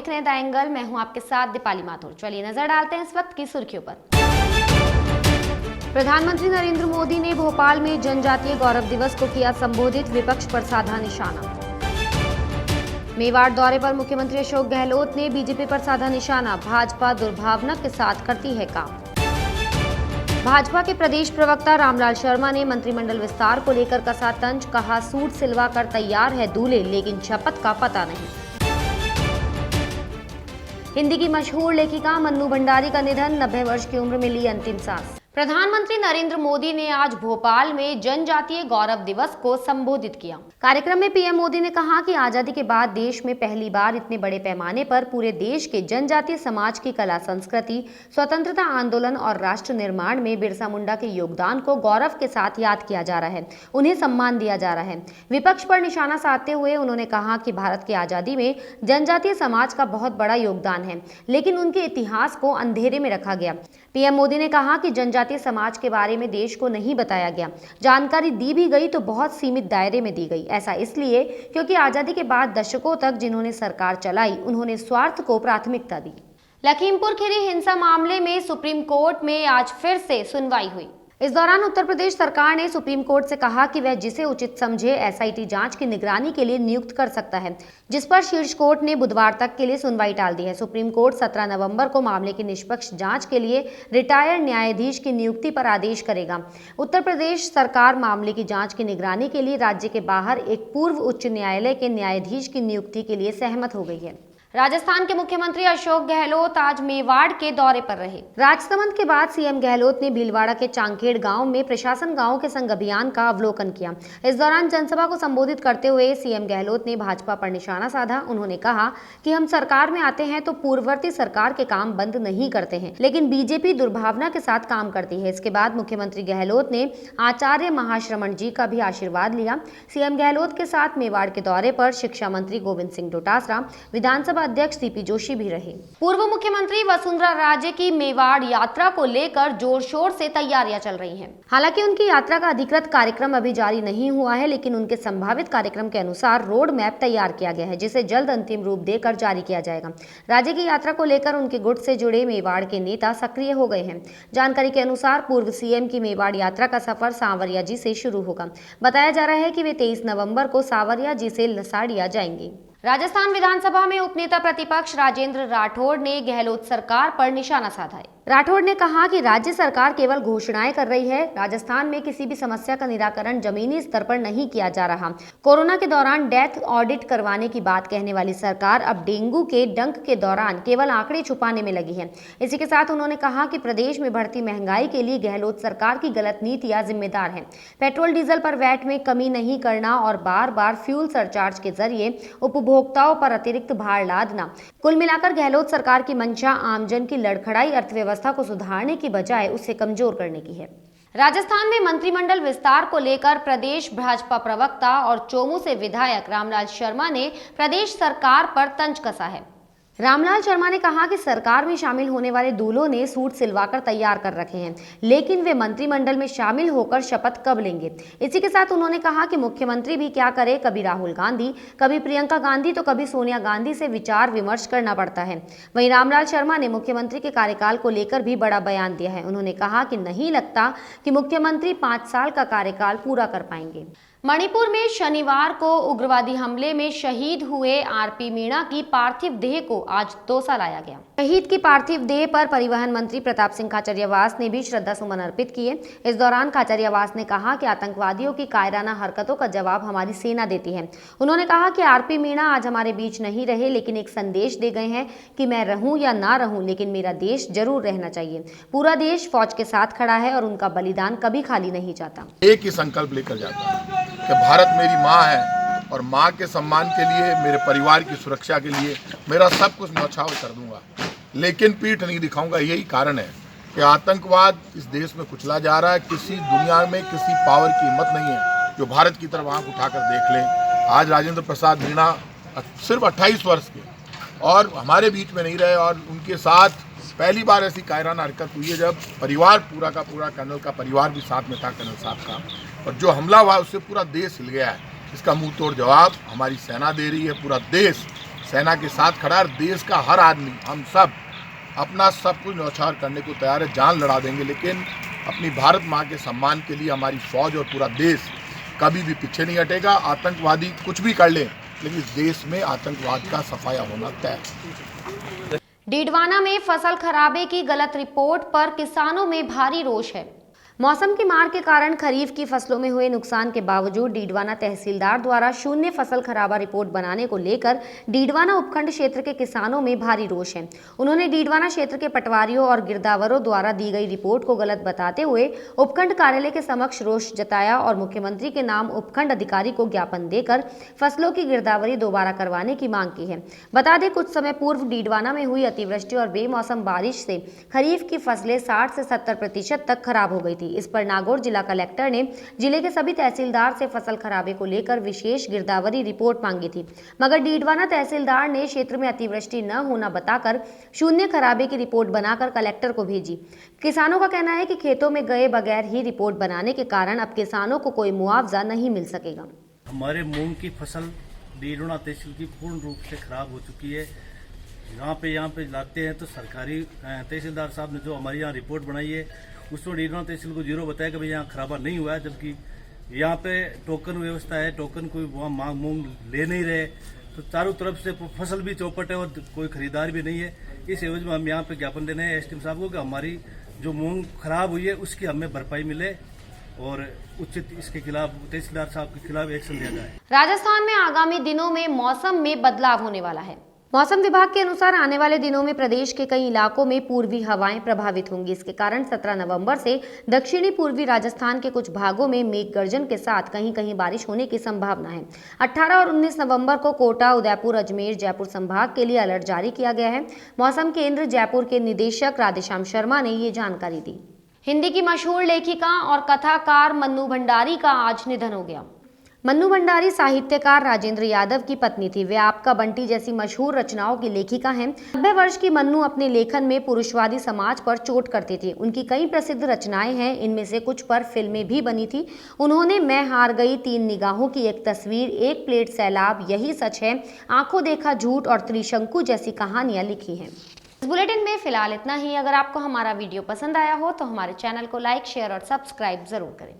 देख रहे हैं द एंगल। मैं हूं आपके साथ दीपाली माथुर। चलिए नजर डालते हैं इस वक्त की सुर्खियों पर। प्रधानमंत्री नरेंद्र मोदी ने भोपाल में जनजातीय गौरव दिवस को किया संबोधित, विपक्ष पर साधा निशाना। मेवाड़ दौरे पर मुख्यमंत्री अशोक गहलोत ने बीजेपी पर साधा निशाना, भाजपा दुर्भावना के साथ करती है काम। भाजपा के प्रदेश प्रवक्ता रामलाल शर्मा ने मंत्रिमंडल विस्तार को लेकर कसा तंज, कहा सूट सिलवा कर तैयार है दूल्हे लेकिन शपथ का पता नहीं। हिंदी की मशहूर लेखिका मन्नू भंडारी का निधन, 90 वर्ष की उम्र में ली अंतिम सांस। प्रधानमंत्री नरेंद्र मोदी ने आज भोपाल में जनजातीय गौरव दिवस को संबोधित किया। कार्यक्रम में पीएम मोदी ने कहा कि आजादी के बाद देश में पहली बार इतने बड़े पैमाने पर पूरे देश के जनजातीय समाज की कला संस्कृति, स्वतंत्रता आंदोलन और राष्ट्र निर्माण में बिरसा मुंडा के योगदान को गौरव के साथ याद किया जा रहा है, उन्हें सम्मान दिया जा रहा है। विपक्ष पर निशाना साधते हुए उन्होंने कहा कि भारत की आजादी में जनजातीय समाज का बहुत बड़ा योगदान है, लेकिन उनके इतिहास को अंधेरे में रखा गया। पीएम मोदी ने कहा कि जनजातीय समाज के बारे में देश को नहीं बताया गया, जानकारी दी भी गई तो बहुत सीमित दायरे में दी गई। ऐसा इसलिए क्योंकि आजादी के बाद दशकों तक जिन्होंने सरकार चलाई उन्होंने स्वार्थ को प्राथमिकता दी। लखीमपुर खीरी हिंसा मामले में सुप्रीम कोर्ट में आज फिर से सुनवाई हुई। इस दौरान उत्तर प्रदेश सरकार ने सुप्रीम कोर्ट से कहा कि वह जिसे उचित समझे एसआईटी जांच की निगरानी के लिए नियुक्त कर सकता है, जिस पर शीर्ष कोर्ट ने बुधवार तक के लिए सुनवाई टाल दी है। सुप्रीम कोर्ट 17 नवंबर को मामले की निष्पक्ष जांच के लिए रिटायर्ड न्यायाधीश की नियुक्ति पर आदेश करेगा। उत्तर प्रदेश सरकार मामले की जांच की निगरानी के लिए राज्य के बाहर एक पूर्व उच्च न्यायालय के न्यायाधीश की नियुक्ति के लिए सहमत हो गई है। राजस्थान के मुख्यमंत्री अशोक गहलोत आज मेवाड़ के दौरे पर रहे। राजसमंद के बाद सीएम गहलोत ने भीलवाड़ा के चांखेड़ गांव में प्रशासन गांव के संग अभियान का अवलोकन किया। इस दौरान जनसभा को संबोधित करते हुए सीएम गहलोत ने भाजपा पर निशाना साधा। उन्होंने कहा कि हम सरकार में आते हैं तो पूर्ववर्ती सरकार के काम बंद नहीं करते हैं, लेकिन बीजेपी दुर्भावना के साथ काम करती है। इसके बाद मुख्यमंत्री गहलोत ने आचार्य महाश्रमण जी का भी आशीर्वाद लिया। सीएम गहलोत के साथ मेवाड़ के दौरे पर शिक्षा मंत्री गोविंद सिंह डोटासरा, विधानसभा अध्यक्ष सीपी जोशी भी रहे। पूर्व मुख्यमंत्री वसुंधरा राजे की मेवाड़ यात्रा को लेकर जोर शोर से तैयारियां चल रही हैं। हालांकि उनकी यात्रा का अधिकृत कार्यक्रम अभी जारी नहीं हुआ है, लेकिन उनके संभावित कार्यक्रम के अनुसार रोड मैप तैयार किया गया है, जिसे जल्द अंतिम रूप देकर जारी किया जाएगा। राजे की यात्रा को लेकर उनके गुट से जुड़े मेवाड़ के नेता सक्रिय हो गए हैं। जानकारी के अनुसार पूर्व सीएम की मेवाड़ यात्रा का सफर सांवरिया जी से शुरू होगा। बताया जा रहा है कि वे 23 नवंबर को सांवरिया जी से लसाड़िया जाएंगे। राजस्थान विधानसभा में उपनेता प्रतिपक्ष राजेंद्र राठौड़ ने गहलोत सरकार पर निशाना साधा है। राठौड़ ने कहा कि राज्य सरकार केवल घोषणाएं कर रही है, राजस्थान में किसी भी समस्या का निराकरण जमीनी स्तर पर नहीं किया जा रहा। कोरोना के दौरान डेथ ऑडिट करवाने की बात कहने वाली सरकार अब डेंगू के डंक के दौरान केवल आंकड़े छुपाने में लगी है। इसी के साथ उन्होंने कहा कि प्रदेश में बढ़ती महंगाई के लिए गहलोत सरकार की गलत नीतियां जिम्मेदार है। पेट्रोल डीजल पर वैट में कमी नहीं करना और बार बार फ्यूल सरचार्ज के जरिए उपभोक्ताओं पर अतिरिक्त भार लादना, कुल मिलाकर गहलोत सरकार की मंशा आमजन की लड़खड़ाई अर्थव्यवस्था को सुधारने की बजाय उसे कमजोर करने की है। राजस्थान में मंत्रिमंडल विस्तार को लेकर प्रदेश भाजपा प्रवक्ता और चोमू से विधायक रामलाल शर्मा ने प्रदेश सरकार पर तंज कसा है। रामलाल शर्मा ने कहा कि सरकार में शामिल होने वाले दूल्हों ने सूट सिलवाकर तैयार कर रखे हैं, लेकिन वे मंत्रिमंडल में शामिल होकर शपथ कब लेंगे। इसी के साथ उन्होंने कहा कि मुख्यमंत्री भी क्या करे, कभी राहुल गांधी, कभी प्रियंका गांधी तो कभी सोनिया गांधी से विचार विमर्श करना पड़ता है। वहीं रामलाल शर्मा ने मुख्यमंत्री के कार्यकाल को लेकर भी बड़ा बयान दिया है। उन्होंने कहा कि नहीं लगता कि मुख्यमंत्री 5 साल का कार्यकाल पूरा कर पाएंगे। मणिपुर में शनिवार को उग्रवादी हमले में शहीद हुए आरपी मीणा की पार्थिव देह को आज दौसा लाया गया। शहीद की पार्थिव देह पर परिवहन मंत्री प्रताप सिंह खाचरियावास ने भी श्रद्धा सुमन अर्पित किए। इस दौरान खाचरियावास ने कहा कि आतंकवादियों की कायराना हरकतों का जवाब हमारी सेना देती है। उन्होंने कहा कि आरपी मीणा आज हमारे बीच नहीं रहे, लेकिन एक संदेश दे गए हैं कि मैं रहूं या ना रहूं, लेकिन मेरा देश जरूर रहना चाहिए। पूरा देश फौज के साथ खड़ा है और उनका बलिदान कभी खाली नहीं जाता। एक ही संकल्प लेकर जाता है कि भारत मेरी माँ है और माँ के सम्मान के लिए, मेरे परिवार की सुरक्षा के लिए मेरा सब कुछ न्यौछावर कर दूंगा, लेकिन पीठ नहीं दिखाऊंगा। यही कारण है कि आतंकवाद इस देश में कुचला जा रहा है। किसी दुनिया में किसी पावर की हिम्मत नहीं है जो भारत की तरफ आंख उठाकर देख ले। आज राजेंद्र प्रसाद मीणा सिर्फ 28 वर्ष के और हमारे बीच में नहीं रहे, और उनके साथ पहली बार ऐसी कायराना हरकत हुई है जब परिवार पूरा का पूरा, कर्नल का परिवार भी साथ में था, कर्नल साहब का, और जो हमला हुआ उससे पूरा देश हिल गया है। इसका मुंह तोड़ जवाब हमारी सेना दे रही है। पूरा देश सेना के साथ खड़ा है। देश का हर आदमी, हम सब अपना सब कुछ न्यौछावर करने को तैयार है, जान लड़ा देंगे, लेकिन अपनी भारत माँ के सम्मान के लिए हमारी फौज और पूरा देश कभी भी पीछे नहीं हटेगा। आतंकवादी कुछ भी कर ले, लेकिन इस देश में आतंकवाद का सफाया होना तय है। डीडवाना में फसल खराबे की गलत रिपोर्ट पर किसानों में भारी रोष है। मौसम की मार के कारण खरीफ की फसलों में हुए नुकसान के बावजूद डीडवाना तहसीलदार द्वारा शून्य फसल खराबा रिपोर्ट बनाने को लेकर डीडवाना उपखंड क्षेत्र के किसानों में भारी रोष है। उन्होंने डीडवाना क्षेत्र के पटवारियों और गिरदावरों द्वारा दी गई रिपोर्ट को गलत बताते हुए उपखंड कार्यालय के समक्ष रोष जताया और मुख्यमंत्री के नाम उपखंड अधिकारी को ज्ञापन देकर फसलों की गिरदावरी दोबारा करवाने की मांग की है। बता दें, कुछ समय पूर्व डीडवाना में हुई अतिवृष्टि और बेमौसम बारिश से खरीफ की फसलें 60 से 70% तक खराब हो गई थी। इस पर नागौर जिला कलेक्टर ने जिले के सभी तहसीलदार से फसल खराबे को लेकर विशेष गिरदावरी रिपोर्ट मांगी थी, मगर डीडवाना तहसीलदार ने क्षेत्र में अतिवृष्टि न होना बताकर शून्य खराबे की रिपोर्ट बनाकर कलेक्टर को भेजी। किसानों का कहना है कि खेतों में गए बगैर ही रिपोर्ट बनाने के कारण अब किसानों को कोई मुआवजा नहीं मिल सकेगा। हमारे मूंग की फसल डीडवाना तहसील की पूर्ण रूप से खराब हो चुकी है। यहाँ पे लाते हैं तो सरकारी तहसीलदार साहब ने जो हमारी यहाँ रिपोर्ट बनाई है उसमें डीडवाना तहसील को 0 बताया कि भाई यहाँ खराबा नहीं हुआ है, जबकि यहाँ पे टोकन व्यवस्था है, टोकन कोई वहाँ मूंग ले नहीं रहे, तो चारों तरफ से फसल भी चौपट है और कोई खरीदार भी नहीं है। इस एवज में हम यहाँ पे ज्ञापन देने हैं एसडीएम साहब को कि हमारी जो मूंग खराब हुई है उसकी हमें भरपाई मिले और उचित इसके खिलाफ तहसीलदार साहब के खिलाफ एक्शन लिया जाए। राजस्थान में आगामी दिनों में मौसम में बदलाव होने वाला है। मौसम विभाग के अनुसार आने वाले दिनों में प्रदेश के कई इलाकों में पूर्वी हवाएं प्रभावित होंगी। इसके कारण 17 नवंबर से दक्षिणी पूर्वी राजस्थान के कुछ भागों में मेघ गर्जन के साथ कहीं कहीं बारिश होने की संभावना है। 18 और 19 नवंबर को कोटा, उदयपुर, अजमेर, जयपुर संभाग के लिए अलर्ट जारी किया गया है। मौसम केंद्र जयपुर के निदेशक राधेश्याम शर्मा ने ये जानकारी दी। हिंदी की मशहूर लेखिका और कथाकार मन्नू भंडारी का आज निधन हो गया। मन्नू भंडारी साहित्यकार राजेंद्र यादव की पत्नी थी। वे आपका बंटी जैसी मशहूर रचनाओं की लेखिका हैं। 90 वर्ष की मन्नू अपने लेखन में पुरुषवादी समाज पर चोट करती थी। उनकी कई प्रसिद्ध रचनाएं हैं, इनमें से कुछ पर फिल्में भी बनी थी। उन्होंने मैं हार गई, 3 निगाहों की एक तस्वीर, एक प्लेट सैलाब, यही सच है, आंखों देखा झूठ और त्रिशंकु जैसी कहानियां लिखी हैं। इस बुलेटिन में फिलहाल इतना ही। अगर आपको हमारा वीडियो पसंद आया हो तो हमारे चैनल को लाइक, शेयर और सब्सक्राइब जरूर करें।